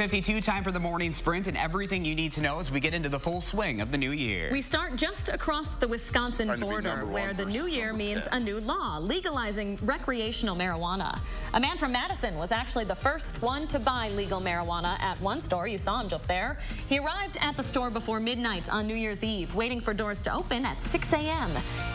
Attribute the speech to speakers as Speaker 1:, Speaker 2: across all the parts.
Speaker 1: 52, time for the morning sprint and everything you need to know as we get into the full swing of the new year.
Speaker 2: We start just across the Wisconsin border where the new year means a new law, legalizing recreational marijuana. A man from Madison was actually the first one to buy legal marijuana at one store. You saw him just there. He arrived at the store before midnight on New Year's Eve, waiting for doors to open at 6 a.m.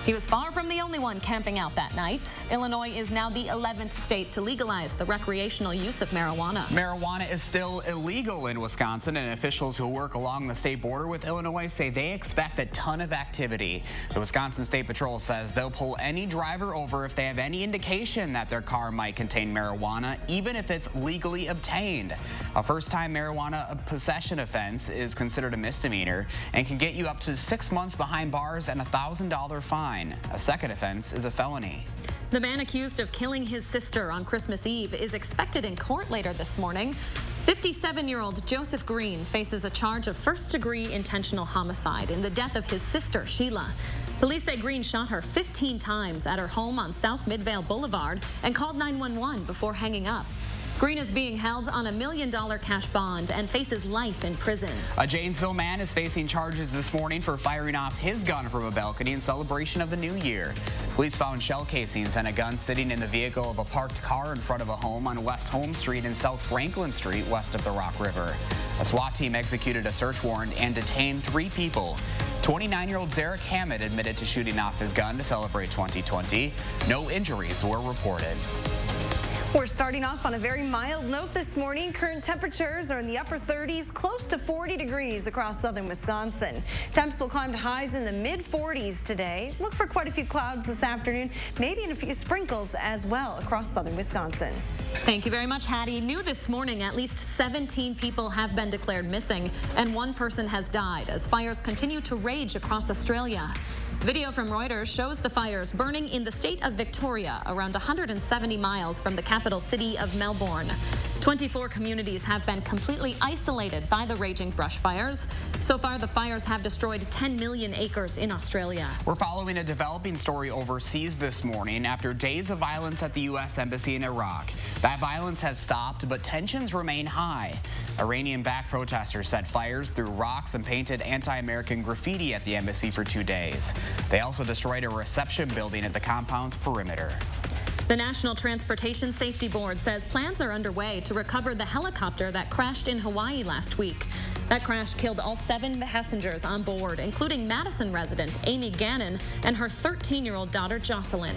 Speaker 2: He was far from the only one camping out that night. Illinois is now the 11th state to legalize the recreational use of marijuana.
Speaker 1: Marijuana is still illegal in Wisconsin, and officials who work along the state border with Illinois say they expect a ton of activity. The Wisconsin State Patrol says they'll pull any driver over if they have any indication that their car might contain marijuana, even if it's legally obtained. A first-time marijuana possession offense is considered a misdemeanor and can get you up to 6 months behind bars and a $1,000 fine. A second offense is a felony.
Speaker 2: The man accused of killing his sister on Christmas Eve is expected in court later this morning. 57-year-old Joseph Green faces a charge of first-degree intentional homicide in the death of his sister, Sheila. Police say Green shot her 15 times at her home on South Midvale Boulevard and called 911 before hanging up. Green is being held on $1 million cash bond and faces life in prison.
Speaker 1: A Janesville man is facing charges this morning for firing off his gun from a balcony in celebration of the new year. Police found shell casings and a gun sitting in the vehicle of a parked car in front of a home on West Home Street and South Franklin Street west of the Rock River. A SWAT team executed a search warrant and detained 3 people. 29-year-old Zarek Hammett admitted to shooting off his gun to celebrate 2020. No injuries were reported.
Speaker 3: We're starting off on a very mild note this morning. Current temperatures are in the upper 30s, close to 40 degrees across southern Wisconsin. Temps will climb to highs in the mid-40s today. Look for quite a few clouds this afternoon, maybe in a few sprinkles as well across southern Wisconsin.
Speaker 2: Thank you very much, Hattie. New this morning, at least 17 people have been declared missing and 1 person has died as fires continue to rage across Australia. Video from Reuters shows the fires burning in the state of Victoria, around 170 miles from the capital city of Melbourne. 24 communities have been completely isolated by the raging brush fires. So far, the fires have destroyed 10 million acres in Australia.
Speaker 1: We're following a developing story overseas this morning after days of violence at the U.S. Embassy in Iraq. That violence has stopped, but tensions remain high. Iranian-backed protesters set fires, threw rocks, and painted anti-American graffiti at the embassy for 2 days. They also destroyed a reception building at the compound's perimeter.
Speaker 2: The National Transportation Safety Board says plans are underway to recover the helicopter that crashed in Hawaii last week. That crash killed all 7 passengers on board, including Madison resident Amy Gannon and her 13-year-old daughter Jocelyn.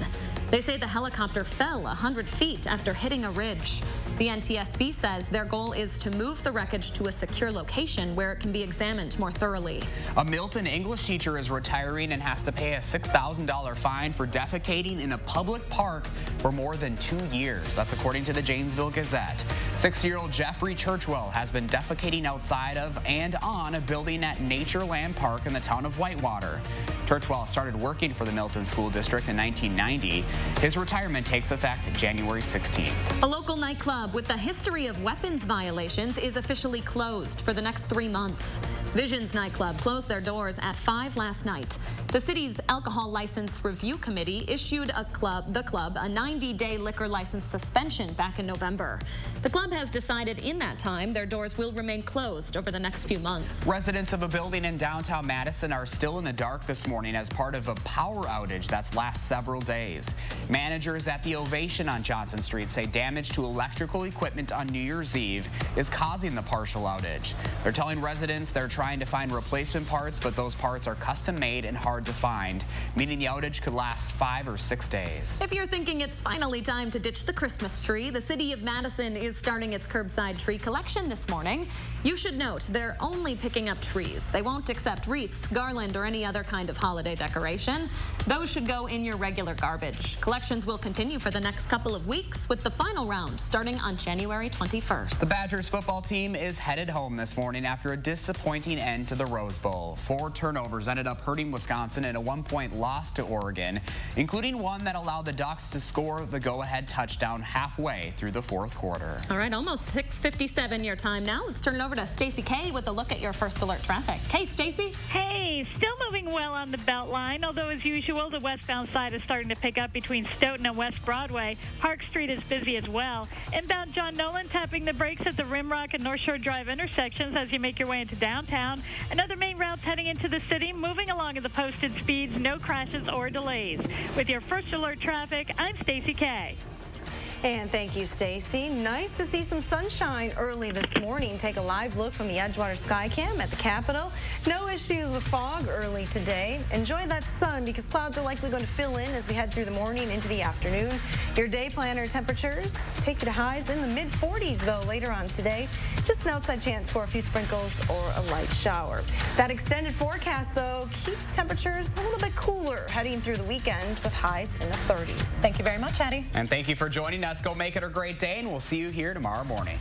Speaker 2: They say the helicopter fell 100 feet after hitting a ridge. The NTSB says their goal is to move the wreckage to a secure location where it can be examined more thoroughly.
Speaker 1: A Milton English teacher is retiring and has to pay a $6,000 fine for defecating in a public park for more than 2 years. That's according to the Janesville Gazette. 60-year-old Jeffrey Churchwell has been defecating outside of and on a building at Natureland Park in the town of Whitewater. Churchwell started working for the Milton School District in 1990. His retirement takes effect January 16th.
Speaker 2: A local nightclub with a history of weapons violations is officially closed for the next 3 months. Visions nightclub closed their doors at 5 last night. The city's alcohol license review committee issued the club a 90-day liquor license suspension back in November. The club has decided in that time their doors will remain closed over the next few months.
Speaker 1: Residents of a building in downtown Madison are still in the dark this morning as part of a power outage that's last several days. Managers at the Ovation on Johnson Street say damage to electrical equipment on New Year's Eve is causing the partial outage. They're telling residents they're trying to find replacement parts, but those parts are custom made and hard to find, meaning the outage could last 5 or 6 days.
Speaker 2: If you're thinking it's finally time to ditch the Christmas tree, the city of Madison is starting its curbside tree collection this morning. You should note they're only picking up trees. They won't accept wreaths, garland, or any other kind of holiday decoration. Those should go in your regular garbage. Collections will continue for the next couple of weeks, with the final round starting on January 21st.
Speaker 1: The Badgers football team is headed home this morning after a disappointing end to the Rose Bowl. 4 turnovers ended up hurting Wisconsin in a 1-point loss to Oregon, including one that allowed the Ducks to score the go-ahead touchdown halfway through the 4th quarter.
Speaker 2: All right. right, almost 6:57 your time now. Let's turn it over to Stacey K with a look at your first alert traffic. Hey, Stacey.
Speaker 4: Hey, still moving well on the Beltline, although as usual, the westbound side is starting to pick up between Stoughton and West Broadway. Park Street is busy as well. Inbound John Nolan tapping the brakes at the Rimrock and North Shore Drive intersections as you make your way into downtown. Another main routes heading into the city, moving along at the posted speeds, no crashes or delays. With your first alert traffic, I'm Stacey K.
Speaker 3: And thank you, Stacey. Nice to see some sunshine early this morning. Take a live look from the Edgewater Skycam at the Capitol. No issues with fog early today. Enjoy that sun because clouds are likely going to fill in as we head through the morning into the afternoon. Your day planner temperatures take you to highs in the mid-40s, though, later on today. Just an outside chance for a few sprinkles or a light shower. That extended forecast, though, keeps temperatures a little bit cooler heading through the weekend with highs in the 30s.
Speaker 2: Thank you very much, Hattie.
Speaker 1: And thank you for joining us. Go make it a great day, and we'll see you here tomorrow morning.